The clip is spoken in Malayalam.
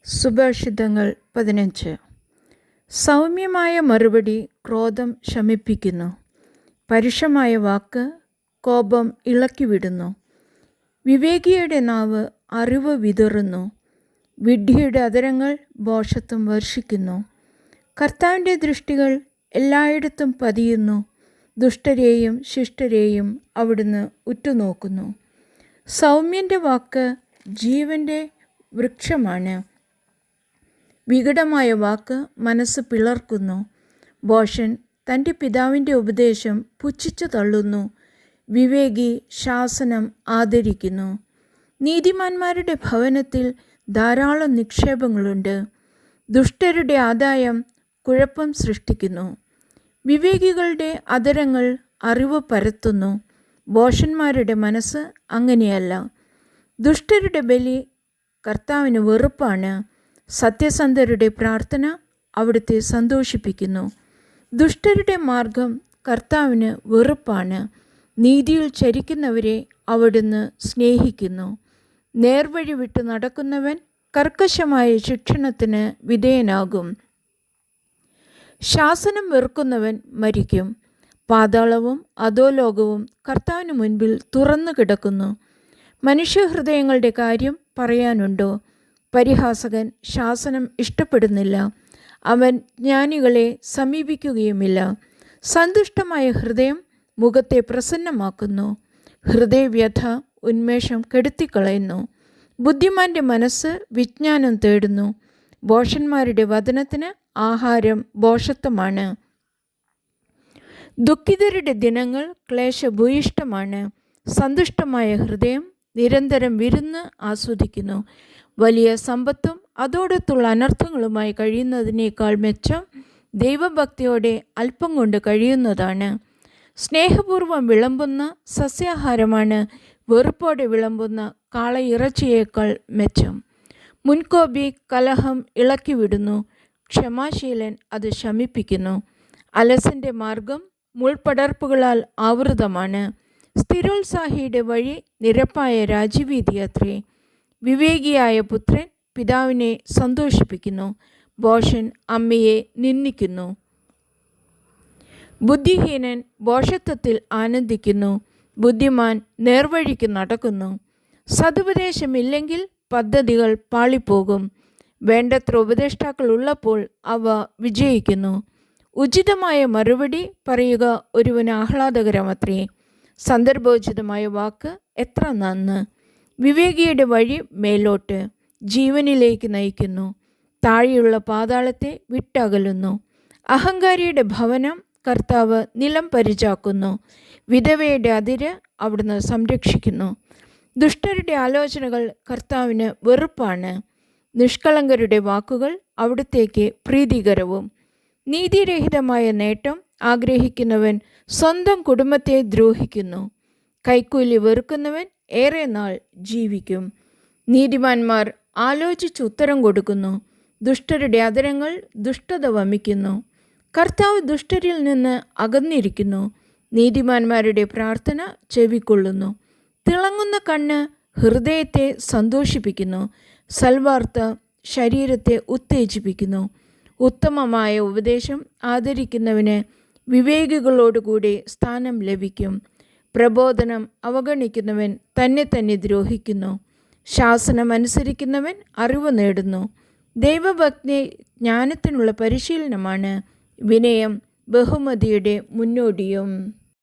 സുഭാഷിതങ്ങൾ 15. സൗമ്യമായ മറുപടി ക്രോധം ശമിപ്പിക്കുന്നു. പരുഷമായ വാക്ക് കോപം ഇളക്കിവിടുന്നു. വിവേകിയുടെ നാവ് അറിവ് വിതറുന്നു. വിഡ്ഢിയുടെ അധരങ്ങൾ ഭോഷത്വം വർഷിക്കുന്നു. കർത്താവിൻ്റെ ദൃഷ്ടികൾ എല്ലായിടത്തും പതിയുന്നു. ദുഷ്ടരെയും ശിഷ്ടരെയും അവിടുന്ന് ഉറ്റുനോക്കുന്നു. സൗമ്യൻ്റെ വാക്ക് ജീവൻ്റെ വൃക്ഷമാണ്. വികടമായ വാക്ക് മനസ്സ് പിളർക്കുന്നു. ഭോഷൻ തൻ്റെ പിതാവിൻ്റെ ഉപദേശം പുച്ഛിച്ചു തള്ളുന്നു. വിവേകി ശാസനം ആദരിക്കുന്നു. നീതിമാന്മാരുടെ ഭവനത്തിൽ ധാരാളം നിക്ഷേപങ്ങളുണ്ട്. ദുഷ്ടരുടെ ആദായം കുഴപ്പം സൃഷ്ടിക്കുന്നു. വിവേകികളുടെ അധരങ്ങൾ അറിവ് പരത്തുന്നു. ഭോഷന്മാരുടെ മനസ്സ് അങ്ങനെയല്ല. ദുഷ്ടരുടെ ബലി കർത്താവിന് വെറുപ്പാണ്. സത്യസന്ധരുടെ പ്രാർത്ഥന അവിടുത്തെ സന്തോഷിപ്പിക്കുന്നു. ദുഷ്ടരുടെ മാർഗം കർത്താവിന് വെറുപ്പാണ്. നീതിയിൽ ചരിക്കുന്നവരെ അവിടുന്ന് സ്നേഹിക്കുന്നു. നേർവഴി വിട്ട് നടക്കുന്നവൻ കർക്കശമായ ശിക്ഷണത്തിന് വിധേയനാകും. ശാസനം വെറുക്കുന്നവൻ മരിക്കും. പാതാളവും അധോലോകവും കർത്താവിന് മുൻപിൽ തുറന്നു കിടക്കുന്നു. മനുഷ്യഹൃദയങ്ങളുടെ കാര്യം പറയാനുണ്ടോ? പരിഹാസകൻ ശാസനം ഇഷ്ടപ്പെടുന്നില്ല. അവൻ ജ്ഞാനികളെ സമീപിക്കുകയുമില്ല. സന്തുഷ്ടമായ ഹൃദയം മുഖത്തെ പ്രസന്നമാക്കുന്നു. ഹൃദയവ്യഥ ഉന്മേഷം കെടുത്തിക്കളയുന്നു. ബുദ്ധിമാൻ്റെ മനസ്സ് വിജ്ഞാനം തേടുന്നു. ഭോഷന്മാരുടെ വദനത്തിന് ആഹാരം ഭോഷത്വമാണ്. ദുഃഖിതരുടെ ദിനങ്ങൾ ക്ലേശഭൂയിഷ്ടമാണ്. സന്തുഷ്ടമായ ഹൃദയം നിരന്തരം വിരുന്ന് ആസ്വദിക്കുന്നു. വലിയ സമ്പത്തും അതോടൊത്തുള്ള അനർത്ഥങ്ങളുമായി കഴിയുന്നതിനേക്കാൾ മെച്ചം ദൈവഭക്തിയോടെ അല്പം കൊണ്ട് കഴിയുന്നതാണ്. സ്നേഹപൂർവ്വം വിളമ്പുന്ന സസ്യാഹാരമാണ് വെറുപ്പോടെ വിളമ്പുന്ന കാളയിറച്ചിയേക്കാൾ മെച്ചം. മുൻകോപി കലഹം ഇളക്കിവിടുന്നു. ക്ഷമാശീലൻ അത് ശമിപ്പിക്കുന്നു. അലസൻ്റെ മാർഗം മുൾപടർപ്പുകളാൽ ആവൃതമാണ്. സ്ഥിരോത്സാഹിയുടെ വഴി നിരപ്പായ രാജ്യവീതിയത്രേ. വിവേകിയായ പുത്രൻ പിതാവിനെ സന്തോഷിപ്പിക്കുന്നു. ഭോഷൻ അമ്മയെ നിന്ദിക്കുന്നു. ബുദ്ധിഹീനൻ ഭോഷത്വത്തിൽ ആനന്ദിക്കുന്നു. ബുദ്ധിമാൻ നേർവഴിക്ക് നടക്കുന്നു. സതുപദേശമില്ലെങ്കിൽ പദ്ധതികൾ പാളിപ്പോകും. വേണ്ടത്ര ഉപദേഷ്ടാക്കൾ ഉള്ളപ്പോൾ അവ വിജയിക്കുന്നു. ഉചിതമായ മറുപടി പറയുക ഒരുവന് ആഹ്ലാദകരമത്രേ. സന്ദർഭോചിതമായ വാക്ക് എത്ര നന്ന്. വിവേകിയുടെ വഴി മേലോട്ട് ജീവനിലേക്ക് നയിക്കുന്നു. താഴെയുള്ള പാതാളത്തെ വിട്ടകലുന്നു. അഹങ്കാരിയുടെ ഭവനം കർത്താവ് നിലം പരിചാക്കുന്നു. വിധവയുടെ അതിര് അവിടുന്ന് സംരക്ഷിക്കുന്നു. ദുഷ്ടരുടെ ആലോചനകൾ കർത്താവിന് വെറുപ്പാണ്. നിഷ്കളങ്കരുടെ വാക്കുകൾ അവിടുത്തേക്ക് പ്രീതികരവും. നീതിരഹിതമായ നേട്ടം ആഗ്രഹിക്കുന്നവൻ സ്വന്തം കുടുംബത്തെ ദ്രോഹിക്കുന്നു. കൈക്കൂലി വെറുക്കുന്നവൻ ഏറെ നാൾ ജീവിക്കും. നീതിമാന്മാർ ആലോചിച്ച് ഉത്തരം കൊടുക്കുന്നു. ദുഷ്ടരുടെ അധരങ്ങൾ ദുഷ്ടത വമിക്കുന്നു. കർത്താവ് ദുഷ്ടരിൽ നിന്ന് അകന്നിരിക്കുന്നു. നീതിമാന്മാരുടെ പ്രാർത്ഥന ചെവിക്കൊള്ളുന്നു. തിളങ്ങുന്ന കണ്ണ് ഹൃദയത്തെ സന്തോഷിപ്പിക്കുന്നു. സൽവാർത്ത ശരീരത്തെ ഉത്തേജിപ്പിക്കുന്നു. ഉത്തമമായ ഉപദേശം ആദരിക്കുന്നവന് വിവേകികളോടുകൂടി സ്ഥാനം ലഭിക്കും. പ്രബോധനം അവഗണിക്കുന്നവൻ തന്നെ തന്നെ ദ്രോഹിക്കുന്നു. ശാസനം അനുസരിക്കുന്നവൻ അറിവ് നേടുന്നു. ദൈവഭക്തി ജ്ഞാനത്തിനുള്ള പരിശീലനമാണ്. വിനയം ബഹുമതിയുടെ മുന്നോടിയും.